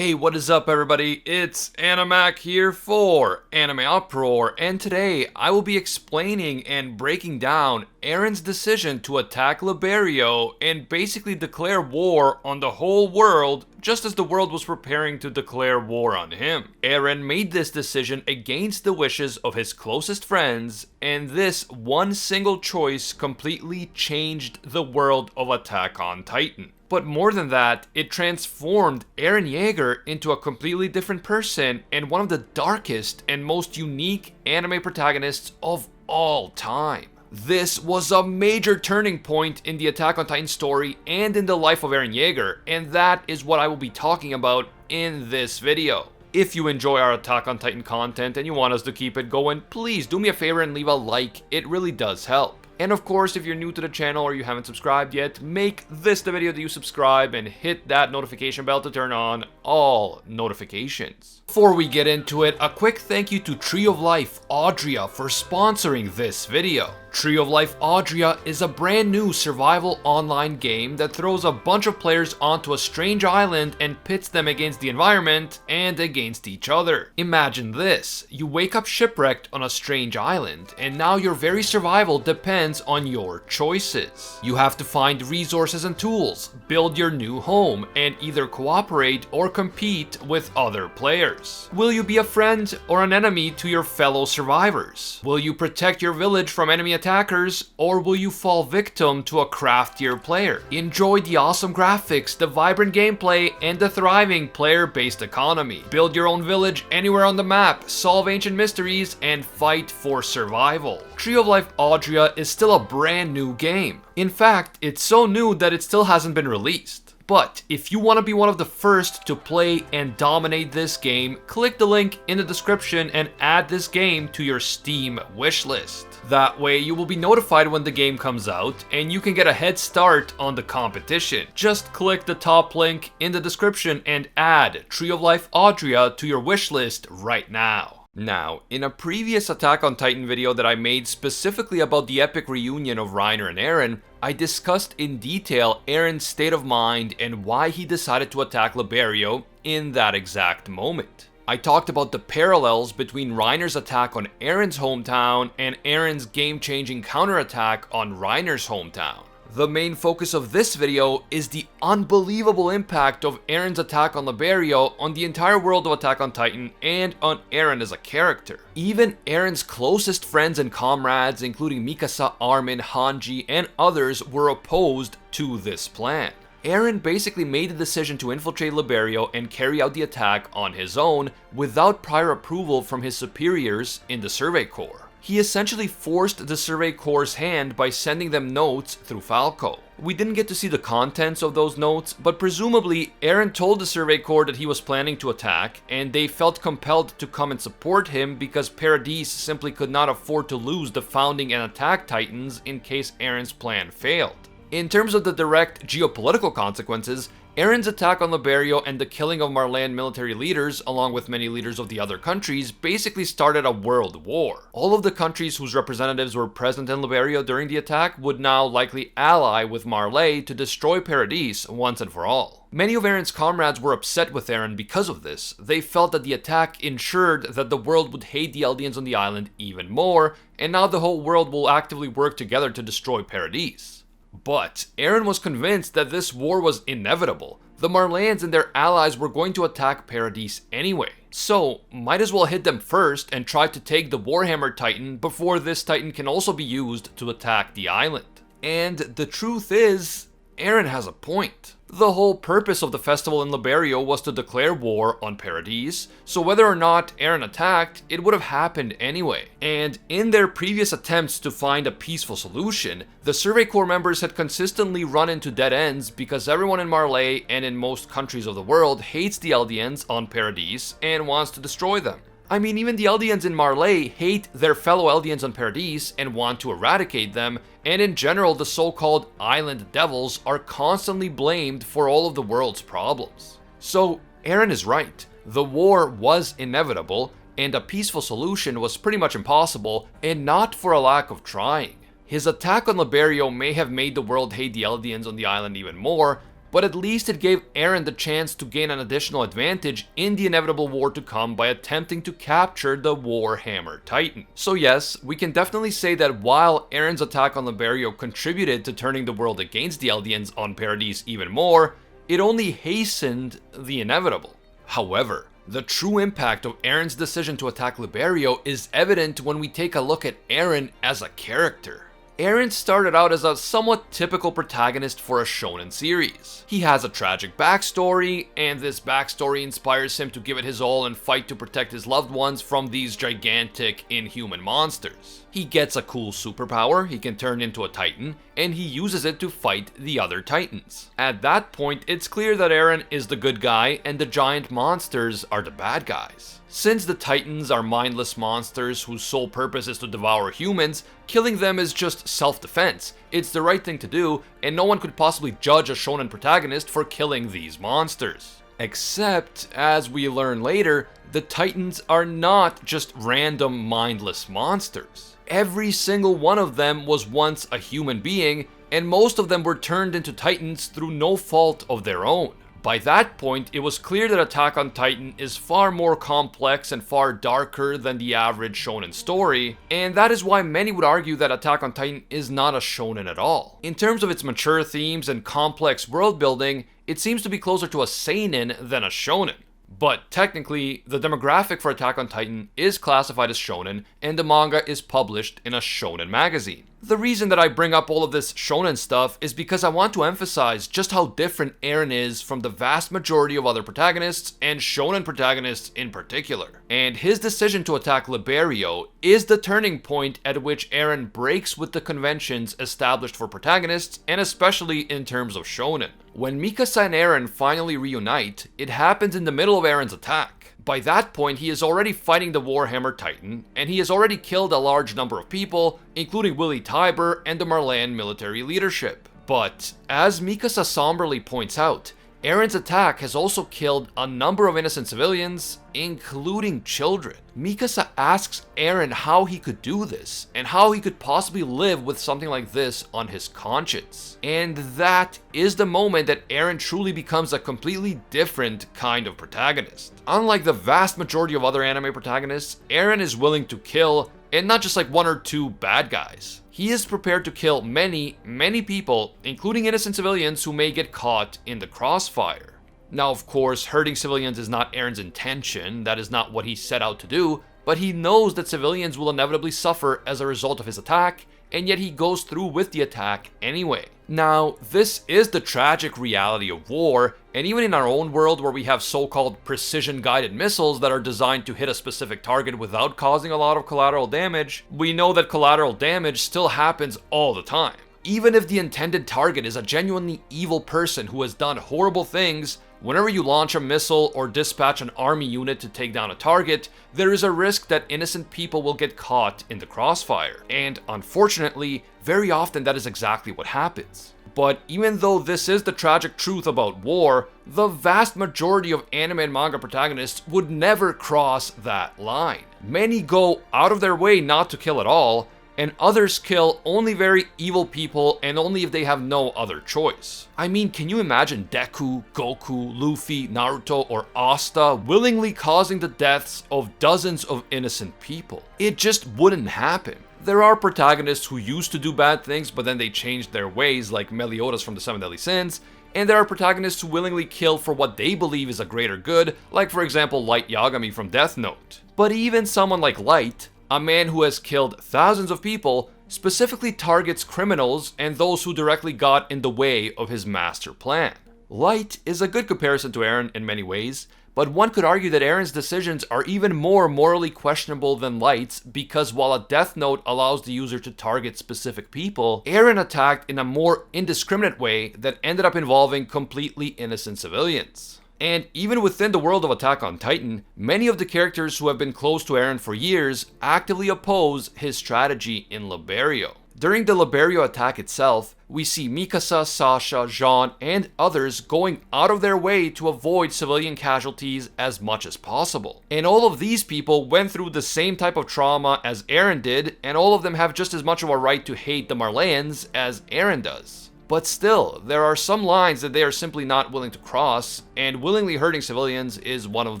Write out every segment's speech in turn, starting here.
Hey, what is up everybody? It's Animac here for AnimeUproar, and today I will be explaining and breaking down Eren's decision to attack Liberio and basically declare war on the whole world just as the world was preparing to declare war on him. Eren made this decision against the wishes of his closest friends, and this one single choice completely changed the world of Attack on Titan. But more than that, it transformed Eren Jeager into a completely different person and one of the darkest and most unique anime protagonists of all time. This was a major turning point in the Attack on Titan story and in the life of Eren Jeager, and that is what I will be talking about in this video. If you enjoy our Attack on Titan content and you want us to keep it going, please do me a favor and leave a like, it really does help. And of course, if you're new to the channel or you haven't subscribed yet, make this the video that you subscribe and hit that notification bell to turn on all notifications. Before we get into it, a quick thank you to Tree of Life Audria for sponsoring this video. Tree of Life Audria is a brand new survival online game that throws a bunch of players onto a strange island and pits them against the environment and against each other. Imagine this, you wake up shipwrecked on a strange island, and now your very survival depends on your choices. You have to find resources and tools, build your new home, and either cooperate or compete with other players. Will you be a friend or an enemy to your fellow survivors? Will you protect your village from enemy attackers, or will you fall victim to a craftier player? Enjoy the awesome graphics, the vibrant gameplay, and the thriving player-based economy. Build your own village anywhere on the map, solve ancient mysteries, and fight for survival. Tree of Life Audria is still a brand new game. In fact, it's so new that it still hasn't been released. But if you want to be one of the first to play and dominate this game, click the link in the description and add this game to your Steam wishlist. That way you will be notified when the game comes out and you can get a head start on the competition. Just click the top link in the description and add Tree of Life Audria to your wishlist right now. Now, in a previous Attack on Titan video that I made specifically about the epic reunion of Reiner and Eren, I discussed in detail Eren's state of mind and why he decided to attack Liberio in that exact moment. I talked about the parallels between Reiner's attack on Eren's hometown and Eren's game-changing counterattack on Reiner's hometown. The main focus of this video is the unbelievable impact of Eren's attack on Liberio on the entire world of Attack on Titan and on Eren as a character. Even Eren's closest friends and comrades, including Mikasa, Armin, Hanji, and others, were opposed to this plan. Eren basically made the decision to infiltrate Liberio and carry out the attack on his own without prior approval from his superiors in the Survey Corps. He essentially forced the Survey Corps' hand by sending them notes through Falco. We didn't get to see the contents of those notes, but presumably Eren told the Survey Corps that he was planning to attack, and they felt compelled to come and support him because Paradis simply could not afford to lose the founding and attack titans in case Eren's plan failed. In terms of the direct geopolitical consequences, Eren's attack on Liberio and the killing of Marleyan military leaders, along with many leaders of the other countries, basically started a world war. All of the countries whose representatives were present in Liberio during the attack would now likely ally with Marley to destroy Paradis once and for all. Many of Eren's comrades were upset with Eren because of this. They felt that the attack ensured that the world would hate the Eldians on the island even more, and now the whole world will actively work together to destroy Paradis. But Eren was convinced that this war was inevitable. The Marleyans and their allies were going to attack Paradis anyway, so might as well hit them first and try to take the Warhammer Titan before this Titan can also be used to attack the island. And the truth is, Eren has a point. The whole purpose of the festival in Liberio was to declare war on Paradis, so whether or not Eren attacked, it would have happened anyway. And in their previous attempts to find a peaceful solution, the Survey Corps members had consistently run into dead ends because everyone in Marley and in most countries of the world hates the Eldians on Paradis and wants to destroy them. I mean, even the Eldians in Marley hate their fellow Eldians on Paradis and want to eradicate them, and in general the so-called Island Devils are constantly blamed for all of the world's problems. So Eren is right, the war was inevitable, and a peaceful solution was pretty much impossible, and not for a lack of trying. His attack on Liberio may have made the world hate the Eldians on the island even more, but at least it gave Eren the chance to gain an additional advantage in the inevitable war to come by attempting to capture the Warhammer Titan. So yes, we can definitely say that while Eren's attack on Liberio contributed to turning the world against the Eldians on Paradise even more, it only hastened the inevitable. However, the true impact of Eren's decision to attack Liberio is evident when we take a look at Eren as a character. Eren started out as a somewhat typical protagonist for a shonen series. He has a tragic backstory, and this backstory inspires him to give it his all and fight to protect his loved ones from these gigantic, inhuman monsters. He gets a cool superpower, he can turn into a Titan, and he uses it to fight the other Titans. At that point, it's clear that Eren is the good guy and the giant monsters are the bad guys. Since the Titans are mindless monsters whose sole purpose is to devour humans, killing them is just self-defense. It's the right thing to do, and no one could possibly judge a shonen protagonist for killing these monsters. Except, as we learn later, the Titans are not just random mindless monsters. Every single one of them was once a human being, and most of them were turned into Titans through no fault of their own. By that point, it was clear that Attack on Titan is far more complex and far darker than the average shonen story, and that is why many would argue that Attack on Titan is not a shonen at all. In terms of its mature themes and complex world building, it seems to be closer to a seinen than a shonen. But technically, the demographic for Attack on Titan is classified as shonen, and the manga is published in a shonen magazine. The reason that I bring up all of this shonen stuff is because I want to emphasize just how different Eren is from the vast majority of other protagonists, and shonen protagonists in particular. And his decision to attack Liberio is the turning point at which Eren breaks with the conventions established for protagonists, and especially in terms of shonen. When Mikasa and Eren finally reunite, it happens in the middle of Eren's attack. By that point, he is already fighting the Warhammer Titan, and he has already killed a large number of people, including Willy Tybur and the Marleyan military leadership. But, as Mikasa somberly points out, Eren's attack has also killed a number of innocent civilians, including children. Mikasa asks Eren how he could do this, and how he could possibly live with something like this on his conscience. And that is the moment that Eren truly becomes a completely different kind of protagonist. Unlike the vast majority of other anime protagonists, Eren is willing to kill, and not just like one or two bad guys. He is prepared to kill many people, including innocent civilians who may get caught in the crossfire. Now, of course, hurting civilians is not Eren's intention, that is not what he set out to do, but he knows that civilians will inevitably suffer as a result of his attack, and yet he goes through with the attack anyway. Now, this is the tragic reality of war, and even in our own world where we have so-called precision-guided missiles that are designed to hit a specific target without causing a lot of collateral damage, we know that collateral damage still happens all the time. Even if the intended target is a genuinely evil person who has done horrible things, whenever you launch a missile or dispatch an army unit to take down a target, there is a risk that innocent people will get caught in the crossfire. And unfortunately, very often that is exactly what happens. But even though this is the tragic truth about war, the vast majority of anime and manga protagonists would never cross that line. Many go out of their way not to kill at all, and others kill only very evil people and only if they have no other choice. I mean, can you imagine Deku, Goku, Luffy, Naruto, or Asta willingly causing the deaths of dozens of innocent people? It just wouldn't happen. There are protagonists who used to do bad things, but then they changed their ways, like Meliodas from the Seven Deadly Sins, and there are protagonists who willingly kill for what they believe is a greater good, like for example Light Yagami from Death Note. But even someone like Light, a man who has killed thousands of people, specifically targets criminals and those who directly got in the way of his master plan. Light is a good comparison to Eren in many ways, but one could argue that Eren's decisions are even more morally questionable than Light's, because while a Death Note allows the user to target specific people, Eren attacked in a more indiscriminate way that ended up involving completely innocent civilians. And even within the world of Attack on Titan, many of the characters who have been close to Eren for years actively oppose his strategy in Liberio. During the Liberio attack itself, we see Mikasa, Sasha, Jean, and others going out of their way to avoid civilian casualties as much as possible. And all of these people went through the same type of trauma as Eren did, and all of them have just as much of a right to hate the Marleyans as Eren does. But still, there are some lines that they are simply not willing to cross, and willingly hurting civilians is one of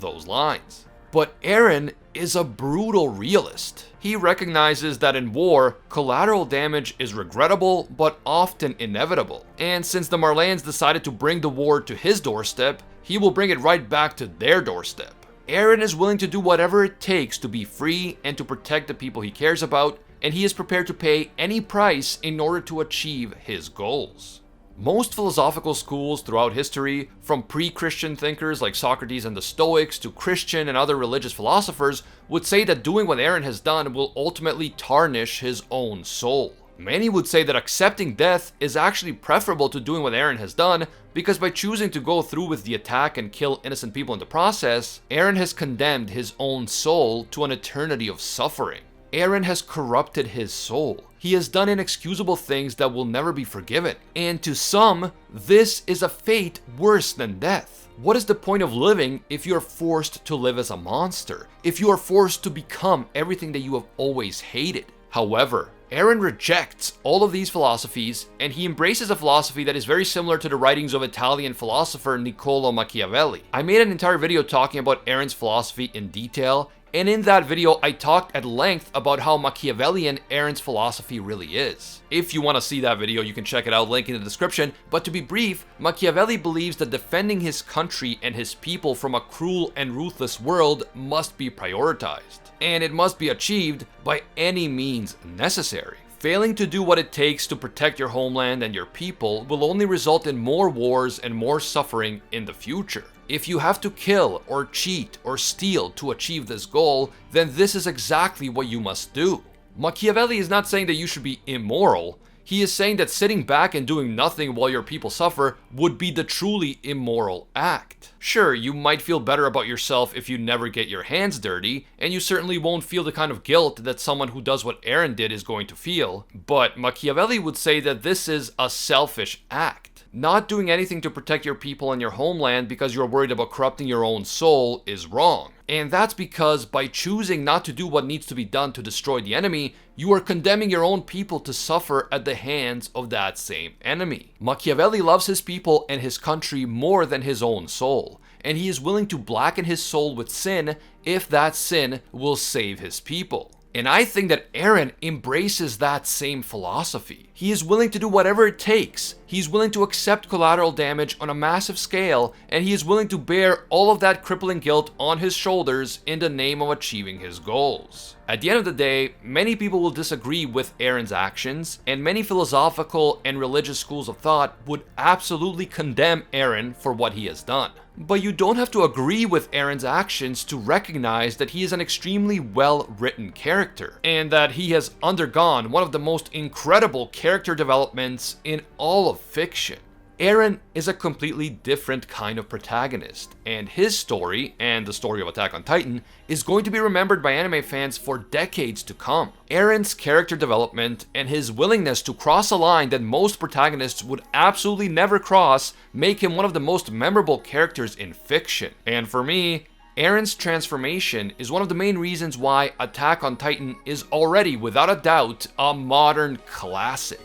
those lines. But Eren is a brutal realist. He recognizes that in war, collateral damage is regrettable but often inevitable. And since the Marleyans decided to bring the war to his doorstep, he will bring it right back to their doorstep. Eren is willing to do whatever it takes to be free and to protect the people he cares about, and he is prepared to pay any price in order to achieve his goals. Most philosophical schools throughout history, from pre-Christian thinkers like Socrates and the Stoics to Christian and other religious philosophers, would say that doing what Eren has done will ultimately tarnish his own soul. Many would say that accepting death is actually preferable to doing what Eren has done, because by choosing to go through with the attack and kill innocent people in the process, Eren has condemned his own soul to an eternity of suffering. Eren has corrupted his soul. He has done inexcusable things that will never be forgiven. And to some, this is a fate worse than death. What is the point of living if you are forced to live as a monster? If you are forced to become everything that you have always hated? However, Eren rejects all of these philosophies, and he embraces a philosophy that is very similar to the writings of Italian philosopher Niccolò Machiavelli. I made an entire video talking about Eren's philosophy in detail, and in that video, I talked at length about how Machiavellian Eren's philosophy really is. If you want to see that video, you can check it out, link in the description. But to be brief, Machiavelli believes that defending his country and his people from a cruel and ruthless world must be prioritized. And it must be achieved by any means necessary. Failing to do what it takes to protect your homeland and your people will only result in more wars and more suffering in the future. If you have to kill or cheat or steal to achieve this goal, then this is exactly what you must do. Machiavelli is not saying that you should be immoral. He is saying that sitting back and doing nothing while your people suffer would be the truly immoral act. Sure, you might feel better about yourself if you never get your hands dirty, and you certainly won't feel the kind of guilt that someone who does what Eren did is going to feel, but Machiavelli would say that this is a selfish act. Not doing anything to protect your people and your homeland because you're worried about corrupting your own soul is wrong. And that's because by choosing not to do what needs to be done to destroy the enemy, you are condemning your own people to suffer at the hands of that same enemy. Machiavelli loves his people and his country more than his own soul, and he is willing to blacken his soul with sin if that sin will save his people. And I think that Eren embraces that same philosophy. He is willing to do whatever it takes. He's willing to accept collateral damage on a massive scale, and he is willing to bear all of that crippling guilt on his shoulders in the name of achieving his goals. At the end of the day, many people will disagree with Eren's actions, and many philosophical and religious schools of thought would absolutely condemn Eren for what he has done. But you don't have to agree with Eren's actions to recognize that he is an extremely well-written character, and that he has undergone one of the most incredible character developments in all of fiction. Eren is a completely different kind of protagonist, and his story, and the story of Attack on Titan, is going to be remembered by anime fans for decades to come. Eren's character development and his willingness to cross a line that most protagonists would absolutely never cross make him one of the most memorable characters in fiction. And for me, Eren's transformation is one of the main reasons why Attack on Titan is already, without a doubt, a modern classic.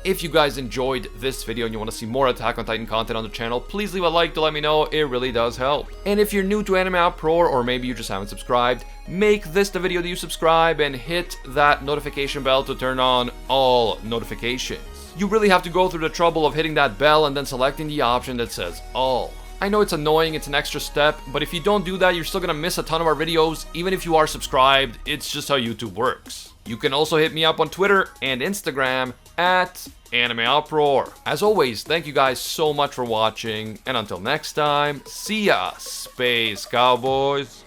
If you guys enjoyed this video and you want to see more Attack on Titan content on the channel, please leave a like to let me know, it really does help. And if you're new to AnimeUproar, or maybe you just haven't subscribed, make this the video that you subscribe and hit that notification bell to turn on all notifications. You really have to go through the trouble of hitting that bell and then selecting the option that says all. I know it's annoying, it's an extra step, but if you don't do that, you're still gonna miss a ton of our videos, even if you are subscribed. It's just how YouTube works. You can also hit me up on Twitter and Instagram at AnimeUproar. As always, thank you guys so much for watching, and until next time, see ya, Space Cowboys.